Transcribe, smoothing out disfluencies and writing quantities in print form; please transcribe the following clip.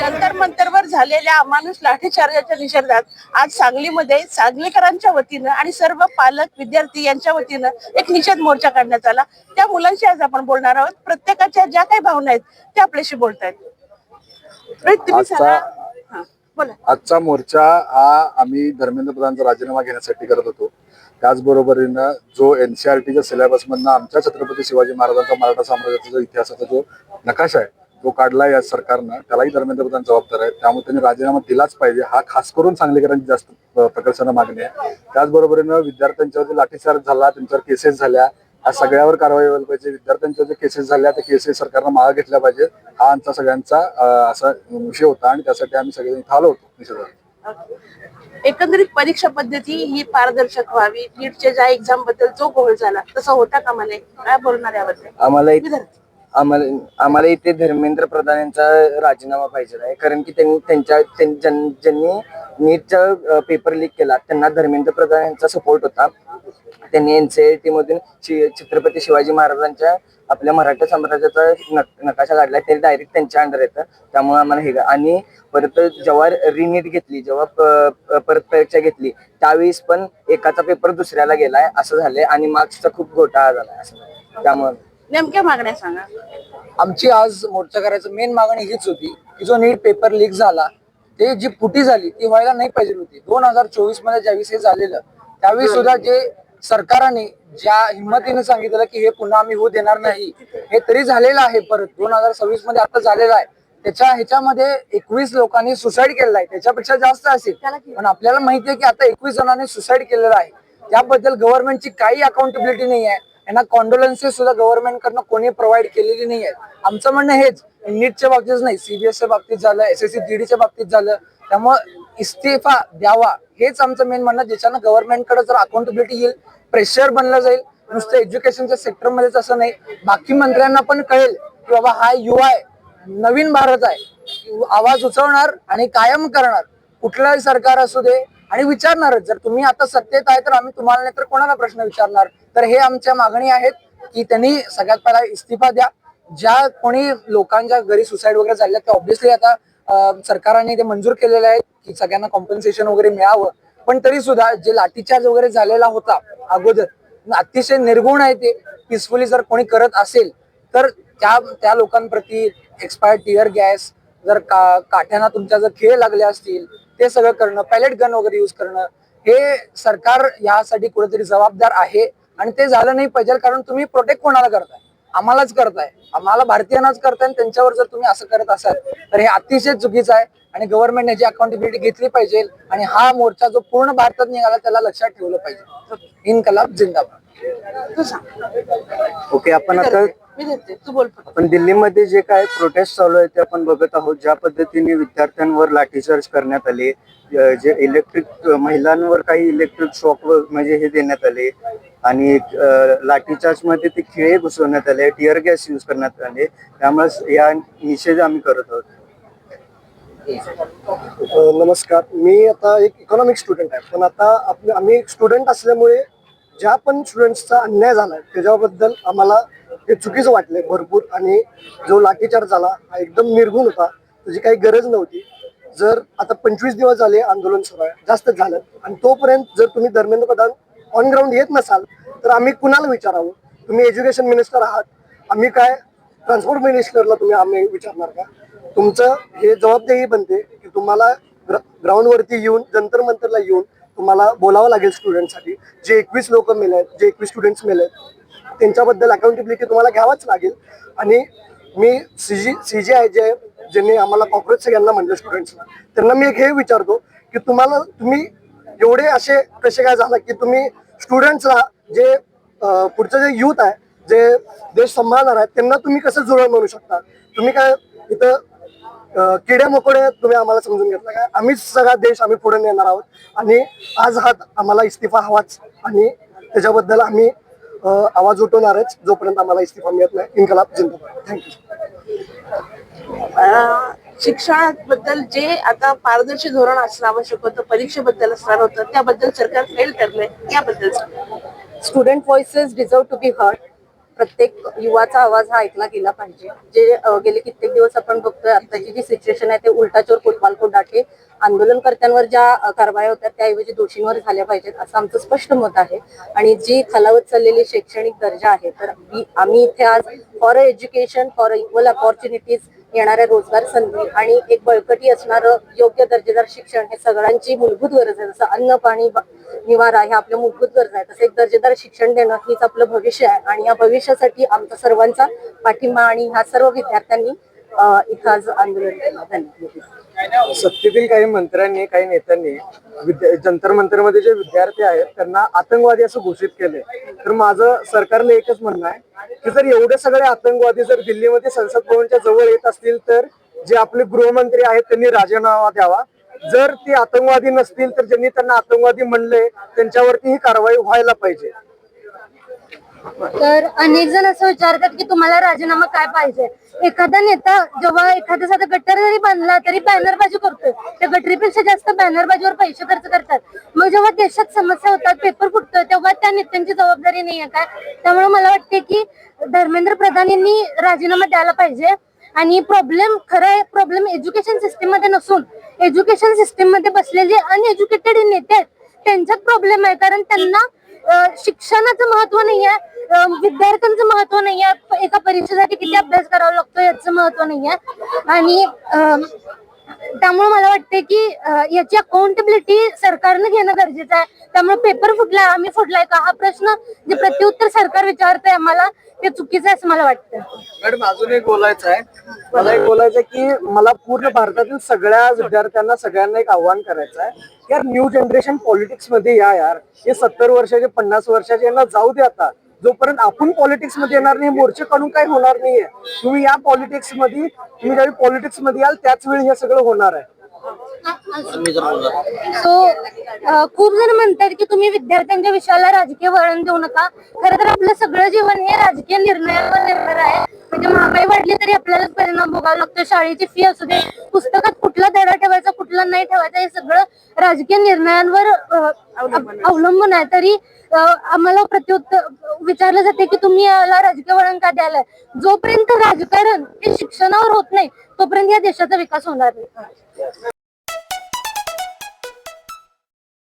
जंतर मंतरवर झालेल्या अमानुष लाठीचार्जाच्या निषेधात आज सांगलीमध्ये सांगलीकरांच्या वतीनं आणि सर्व पालक विद्यार्थी यांच्या वतीनं एक निषेध मोर्चा काढण्यात आला. त्या मुलांशी आज आपण बोलणार आहोत. प्रत्येकाच्या ज्या काही भावना आहेत त्या आपल्याशी बोलतायत. तुम्ही सांगा. बोला. आजचा मोर्चा हा आम्ही धर्मेंद्र प्रधानचा राजीनामा घेण्यासाठी करत होतो. त्याचबरोबरीनं जो NCERTच्या सिलेबस मधनं आमच्या छत्रपती शिवाजी महाराजांचा मराठा साम्राज्याचा जो इतिहासाचा जो नकाशा आहे तो काढला या सरकारनं, त्यालाही धर्मेंद्र प्रधान जबाबदार आहे. त्यामुळे त्यांनी राजीनामा दिलाच पाहिजे, हा खास करून सांगलीकरांची जास्त प्रकर्षानं मागणी आहे. त्याचबरोबरीनं विद्यार्थ्यांच्यावर लाठीचार्ज झाला, त्यांच्यावर केसेस झाल्या, या सगळ्यावर कारवाई व्हायला पाहिजे. विद्यार्थ्यांच्या जे केसेस झाल्या त्या केसेस सरकारनं मागे घेतल्या पाहिजे, हा आमचा सगळ्यांचा असा विषय होता आणि त्यासाठी आम्ही सगळे इथं आलो होतो निषेधार्थ. एकंदरीत परीक्षा पद्धती ही पारदर्शक व्हावी, नीटच्या ज्या एक्झाम बद्दल जो घोळ झाला तसा होता कामा नये, काय बोलणार याबद्दल? आम्हाला इथे धर्मेंद्र प्रधान यांचा राजीनामा पाहिजे आहे, कारण की ज्यांनी नीटचा पेपर लीक केला त्यांना धर्मेंद्र प्रधान यांचा सपोर्ट होता. त्यांनी NCERT मधून छत्रपती शिवाजी महाराजांच्या आपल्या मराठा साम्राज्याचा नकाशा काढला, ते डायरेक्ट त्यांच्या अंडर येतं. त्यामुळे आम्हाला हे आणि परत जेव्हा रिनीट घेतली, जेव्हा परत परीक्षा घेतली त्यावेळेस पण एकाचा पेपर दुसऱ्याला गेलाय असं झालंय आणि मार्क्सचा खूप घोटाळा झालाय असं. त्यामुळे नेमक्या मागण्या सांगा. आमची आज मोर्चा करायचं मेन मागणी हीच होती की जो नीट पेपर लीक झाला ते जी फुटी झाली ती व्हायला नाही पाहिजे होती. 2024 मध्ये ज्यावेळेस हे झालेलं त्यावेळी सुद्धा जे सरकारने ज्या हिंमतीने सांगितलं की हे पुन्हा आम्ही होऊ देणार नाही, हे तरी झालेलं आहे. परत 2026 मध्ये आता झालेलं आहे. ह्याच्यामध्ये 21 लोकांनी सुसाईड केलेलं आहे, त्याच्यापेक्षा जास्त असेल. पण आपल्याला माहिती आहे की आता 21 जणांनी सुसाईड केलेलं आहे. त्याबद्दल गव्हर्नमेंटची काही अकाउंटेबिलिटी नाही आहे. यांना कॉन्डोलन्सेस सुद्धा गव्हर्नमेंट कडनं कोणी प्रोव्हाइड केलेली नाही आहे. आमचं म्हणणं हेच, नीटच्या बाबतीत नाही, CBSEच्या बाबतीत झालं, SSC GDच्या बाबतीत झालं. त्यामुळे इस्तिफा द्यावा हेच आमचं मेन म्हणणं, ज्याच्यानं गव्हर्नमेंटकडे जर अकाउंटेबिलिटी येईल, प्रेशर बनलं जाईल. नुसतं एज्युकेशनच्या सेक्टरमध्येच असं नाही, बाकी मंत्र्यांना पण कळेल की बाबा हा युवा आहे, नवीन भारत आहे, आवाज उचलणार आणि कायम करणार. कुठलंही सरकार असू दे आणि विचारणारच. जर तुम्ही आता सत्तेत आहे तर आम्ही तुम्हाला नाही तर कोणाला प्रश्न विचारणार. तर हे आमच्या मागणी आहेत की त्यांनी सगळ्यात पहिला इस्तिफा द्या. ज्या कोणी लोकांच्या घरी सुसाईड वगैरे झाले ते ऑब्व्हियसली आता सरकारने ते मंजूर केलेले आहेत की सगळ्यांना कॉम्पन्सेशन वगैरे मिळावं. पण तरी सुद्धा जे लाठीचार्ज वगैरे झालेला होता अगोदर, अतिशय निर्गुण आहे. ते पीसफुली जर कोणी करत असेल तर त्या लोकांप्रती एक्सपायर्ड टिअर गॅस, जर काठ्यांना तुमच्या जर खेळ लागले असतील ते सगळं करणं, पॅलेट गन वगैरे युज करणं, हे सरकार यासाठी कुठेतरी जबाबदार आहे. आणि ते झालं नाही पाहिजे, कारण तुम्ही प्रोटेक्ट कोणाला करताय? आम्हालाच करताय, आम्हाला भारतीयांनाच करताय. त्यांच्यावर जर तुम्ही असं करत असाल तर हे अतिशय चुकीचं आहे आणि गव्हर्नमेंट याची अकाउंटेबिलिटी घेतली पाहिजे. आणि हा मोर्चा जो पूर्ण भारतात निघाला त्याला लक्षात ठेवलं पाहिजे. इन्कलाब जिंदाबाद. ओके, आपण आता पण दिल्लीमध्ये जे काय प्रोटेस्ट चालू आहे ते आपण बघत आहोत. ज्या पद्धतीने विद्यार्थ्यांवर लाठीचार्ज करण्यात आले, जे इलेक्ट्रिक महिलांवर काही इलेक्ट्रिक शॉक म्हणजे हे देण्यात आले आणि लाठीचार्ज मध्ये ते खिळे घुसवण्यात आले, टिअर गॅस यूज करण्यात आले. त्यामुळे या निषेध आम्ही करत आहोत. नमस्कार, मी आता एक इकॉनॉमिक स्टुडंट आहे. पण आता आम्ही स्टुडंट असल्यामुळे ज्या पण स्टुडंट्सचा अन्याय झालाय त्याच्याबद्दल आम्हाला हे चुकीचं वाटलंय भरपूर. आणि जो लाठीचार्ज झाला हा एकदम निर्घुण होता, त्याची काही गरज नव्हती. जर आता 25 दिवस झाले आंदोलन सुरू आहे, जास्त झालं, आणि तोपर्यंत जर तुम्ही धर्मेंद्र प्रधान ऑन ग्राउंड येत नसाल तर आम्ही कुणाला विचारावं? तुम्ही एज्युकेशन मिनिस्टर आहात, आम्ही काय ट्रान्सपोर्ट मिनिस्टरला तुम्ही आम्ही विचारणार का? तुमचं हे जबाबदारी बनते की तुम्हाला ग्राउंडवरती येऊन, जंतर मंतरला येऊन तुम्हाला बोलावं लागेल स्टुडंटसाठी. जे 21 लोक मेलेत, जे 21 स्टुडंट्स मेलेत, त्यांच्याबद्दल अकाउंटेबिलिटी तुम्हाला घ्यावाच लागेल. आणि मी CGI ज्यांनी आम्हाला कॉर्पोरेट सगळ्यांना म्हणलं स्टुडंट्सला, त्यांना मी एक हे विचारतो की तुम्ही एवढे असे कसे काय झाला की तुम्ही स्टुडंट्सला, जे पुढचं जे युथ आहे जे देश सांभाळणार आहेत त्यांना तुम्ही कसं जुळवून म्हणू शकता? तुम्ही काय इथं किडे मकोडे तुम्ही आम्हाला समजून घेतला काय? आम्हीच सगळा देश आम्ही पुढे नेणार आहोत आणि आज हा आम्हाला इस्तिफा हवाच आणि त्याच्याबद्दल आम्ही आवाज उठवणारच जोपर्यंत आम्हाला इस्तिफा मिळत नाही. इन्कलाब जिंदाबाद. थँक्यू. शिक्षणाबद्दल जे आता पारदर्शी धोरण असणं आवश्यक होतं, परीक्षेबद्दल असणार होतं, त्याबद्दल सरकार फेल ठरलंय. याबद्दल student voices deserve to be heard. प्रत्येक युवाचा आवाज हा ऐकला गेला पाहिजे. जे गेले कित्येक दिवस आपण बघतोय आताची जी सिच्युएशन आहे ते उलटा चोर कोतवाल को डाके, आंदोलनकर्त्यांवर ज्या कारवाया होत्या त्याऐवजी दोषींवर झाल्या पाहिजेत असं आमचं स्पष्ट मत आहे. आणि जी खालावत चाललेली शैक्षणिक दर्जा आहे तर आम्ही इथे आज for education for equal opportunities, येणाऱ्या रोजगार संधी आणि एक बळकटी असणारं योग्य दर्जेदार शिक्षण हे सगळ्यांची मूलभूत गरज आहे. जसं अन्न पाणी निवारा ह्या आपल्या मूलभूत गरज आहे, तसं एक दर्जेदार शिक्षण देणं हीच आपलं भविष्य आहे. आणि या भविष्यासाठी आमचा सर्वांचा पाठिंबा आणि ह्या सर्व विद्यार्थ्यांनी इथं आज आंदोलन केलं. धन्यवाद. सत्तेतील काही मंत्र्यांनी काही नेत्यांनी जंतर मंतरमध्ये जे विद्यार्थी आहेत त्यांना आतंकवादी असं घोषित केले. तर माझं सरकारला एकच म्हणणं आहे की जर एवढे सगळे आतंकवादी जर दिल्लीमध्ये संसद भवनच्या जवळ येत असतील तर जे आपले गृहमंत्री आहेत त्यांनी राजीनामा द्यावा. जर ते आतंकवादी नसतील तर ज्यांनी त्यांना आतंकवादी म्हणले त्यांच्यावरती ही कारवाई व्हायला पाहिजे. तर अनेक जण असं विचारतात की तुम्हाला राजीनामा काय पाहिजे. एखादा नेता जेव्हा एखादा साधा गट्टर जरी बांधला तरी बॅनरबाजी करतोय, त्या गटरीपेक्षा जास्त बॅनरबाजीवर पैसे खर्च करतात. मग जेव्हा देशात समस्या होतात, पेपर फुटतोय, तेव्हा त्या नेत्यांची जबाबदारी नाही आहे काय? त्यामुळे मला वाटते की धर्मेंद्र प्रधान यांनी राजीनामा द्यायला पाहिजे. आणि खरं आहे प्रॉब्लेम एज्युकेशन सिस्टीम मध्ये नसून एज्युकेशन सिस्टीम मध्ये बसलेले अनएज्युकेटेड नेते आहेत त्यांच्यात प्रॉब्लेम आहे. कारण त्यांना शिक्षणाचं महत्व नाही आहे, विद्यार्थ्यांचं महत्व नाही आहे, एका परीक्षेसाठी किती अभ्यास करावा लागतो याचं महत्व नाही आहे. आणि त्यामुळे मला वाटते की याची अकाउंटेबिलिटी सरकारनं घेणं गरजेचं आहे. त्यामुळे पेपर फुटलाय आम्ही फुटलाय का हा प्रश्न जे प्रत्युत्तर सरकार विचारतंय आम्हाला ते चुकीचं आहे असं मला वाटतं. मॅडम अजून एक बोलायचं आहे, मला एक बोलायचं आहे की मला पूर्ण भारतातील सगळ्या विद्यार्थ्यांना सगळ्यांना एक आव्हान करायचं आहे की यार न्यू जनरेशन पॉलिटिक्स मध्ये या यार. हे 70 वर्षाचे 50 वर्षाचे यांना जाऊ दे आता. जोपर्यंत आपण पॉलिटिक्स मध्ये येणार नाही मोर्चे काढून काही होणार नाहीये. तुम्ही या पॉलिटिक्स मध्ये ज्यावेळी पॉलिटिक्स मध्ये याल त्याच वेळी हे सगळं होणार आहे. खूप जण म्हणतात की तुम्ही विद्यार्थ्यांच्या विषयाला राजकीय वळण देऊ नका. खरं तर आपलं सगळं जीवन हे राजकीय निर्णयावर निर्भर आहे. म्हणजे महागाई वाढली तरी आपल्याला परिणाम भोगावा लागतो. शाळेची फी असू दे, पुस्तकात कुठला धडा ठेवायचा कुठला नाही ठेवायचा हे सगळं राजकीय निर्णयांवर अवलंबून आहे. तरी आम्हाला प्रत्युत्तर विचारलं जाते की तुम्ही याला राजकीय वळण का द्यायलाय. जोपर्यंत राजकारण हे शिक्षणावर होत नाही तोपर्यंत या देशाचा विकास होणार नाही.